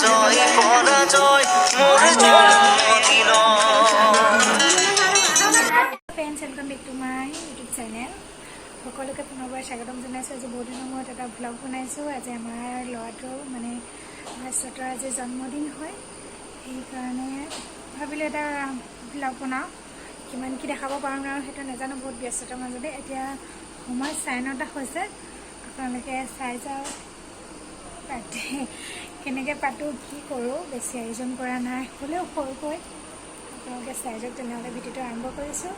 জয় পৰাজয় মোৰ জন্মদিন। Friends, welcome back to my YouTube channel. সকলোকে পুনৰবাৰ স্বাগতম জনাইছোঁ। আজি বহুত দিনৰ মূৰত এটা ভ্লগ বনাইছোঁ। আজি আমাৰ ল'ৰাটোৰ মানে ভাস্বতৰ আজি জন্মদিন হয়, সেইকাৰণে ভাবিলোঁ এটা ভ্লগ বনাওঁ। কিমান কি দেখাব পাৰোঁ আৰু সেইটো নাজানো, বহুত ব্যস্ততাৰ মাজতে। এতিয়া সময় 9:30 হৈছে, আপোনালোকে চাই যাওক পাতে কেনেকৈ পাতোঁ, কি কৰোঁ। বেছি আয়োজন কৰা নাই, হ'লেও সৰুকৈ আপোনালোকে চাই যাওক। তেনেহ'লে ভিডিঅ'টো আৰম্ভ কৰিছোঁ।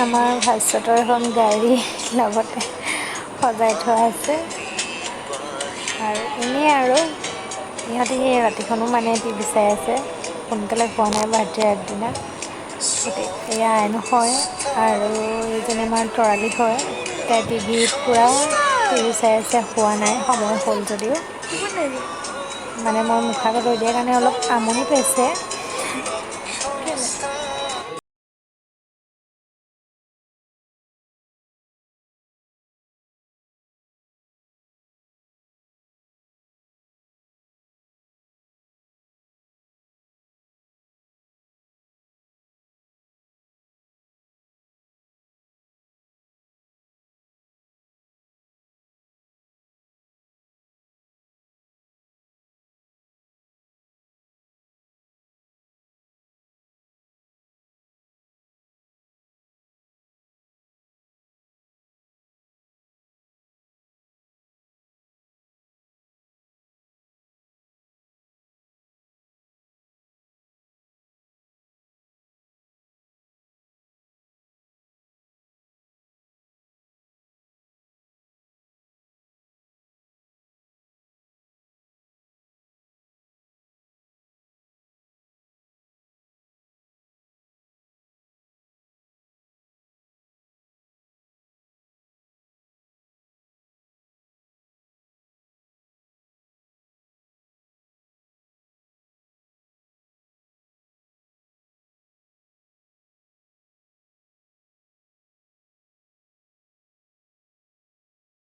আমাৰ ভাস্বতৰ এখন গাড়ী লগতে সজাই থোৱা আছে, আৰু এনেই আৰু ইহঁতে ৰাতিখনো মানে টিভি চাই আছে। সোনকালে খোৱা নাই বাৰ্থডে আগদিনা। এয়া আইন হয় আৰু এইজনী আমাৰ তৰালি হয়। তাই টিভিত পূৰা টিভি চাই আছে, খোৱা নাই, সময় হ'ল যদিও। মানে মই মুখাগত লৈ দিয়াৰ কাৰণে অলপ আমনি পাইছে।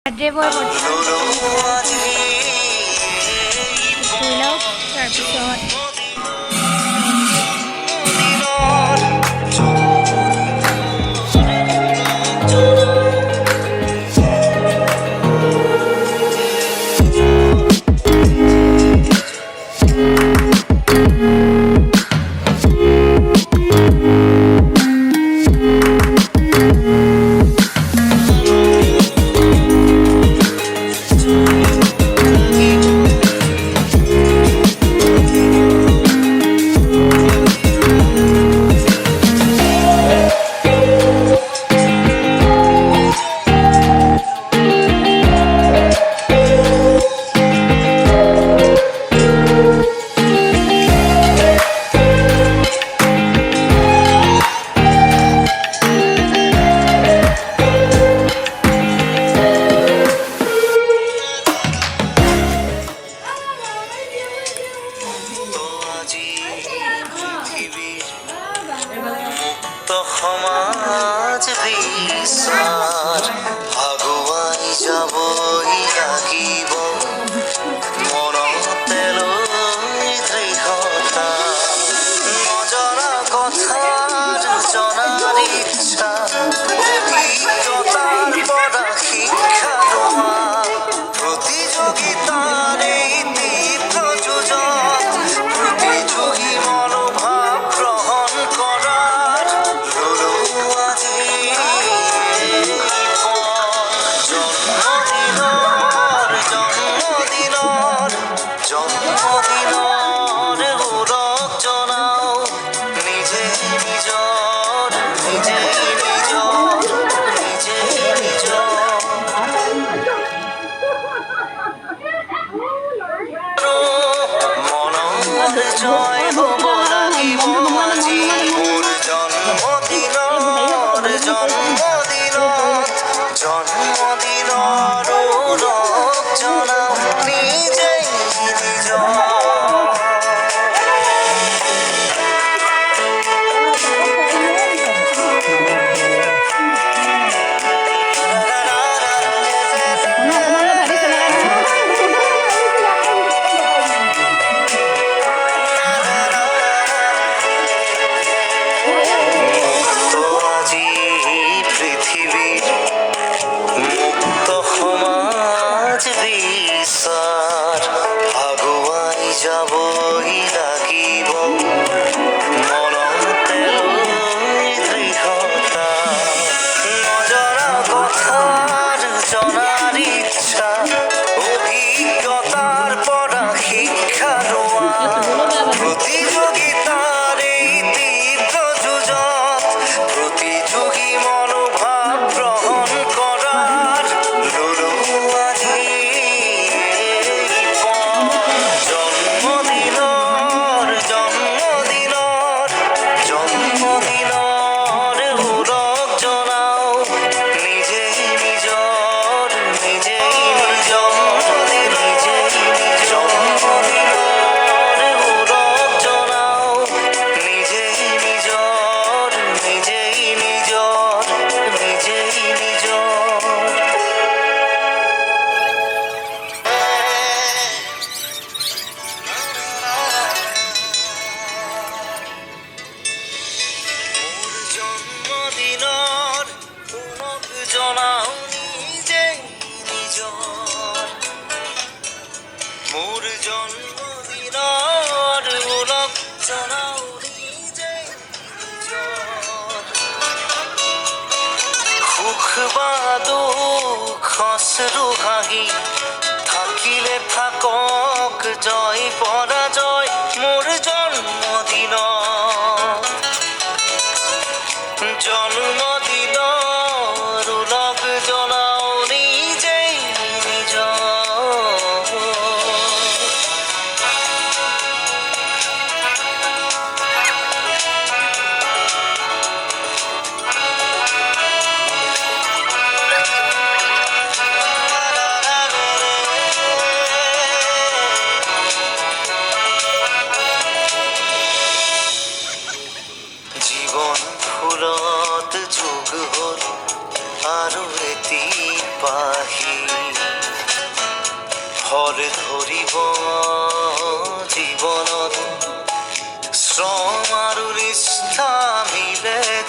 বাৰ্থডে বয় তাৰপিছত বিচাৰ আগুৱাই যাবই লাগিব মনতে লৈ দৃঢ়তা নজনা কথাৰ জনাৰ ইচ্ছা অভিজ্ঞতাৰ পৰা শিক্ষা লোৱা প্ৰতিযোগিতাৰ এই তীব্ৰ যুঁজত প্ৰতিযোগী মনোভাৱ গ্ৰহণ কৰাৰ ললো আজি জন্মদিনৰ সুৰক জনাও নিজে নিজৰ নিজে নিজৰ নিজে নিজৰ মনৰ জয় হ'ব লাগিব আজি মোৰ জন্মদিনত জন্মদিনৰ সুৰক জনাও নিজে নিজৰ আজি পৃথিৱীৰ মুক্ত সমাজ বিচাৰ আগুৱাই যাবই লাগিব মনতে লৈ দৃঢ়তা নজনা কথাৰ জনাৰ ইচ্ছা অভিজ্ঞতাৰ পৰা শিক্ষা লোৱা প্ৰতিযোগিতাৰ এই তীব্ৰ যুঁজত প্ৰতিযোগী মনোভাৱ গ্ৰহণ কৰাৰ ললো আজি জন্মদিনৰ সুৰক জনাও নিজে নিজৰ নিজে নিজৰ নিজে জন্মদিনৰ সুৰক জনাও নিজে নিজৰ নিজে নিজৰ নিজে নিজৰ মোৰ জন্মদিনৰ সুৰক জনাও নিজে নিজৰ মোৰ জন্মদিনৰ সুৰক জনাও নিজে নিজৰ সুখ বা দুখ হস্ৰু হাঁহি থাকিলে থাকক জয় পৰাজয় মোৰ জন্মদিনৰ উলগ জনাও নিজেই নিজৰ জীৱন ফুলত যোগ হ'ল আৰু এটি পাহি ফল ধৰিব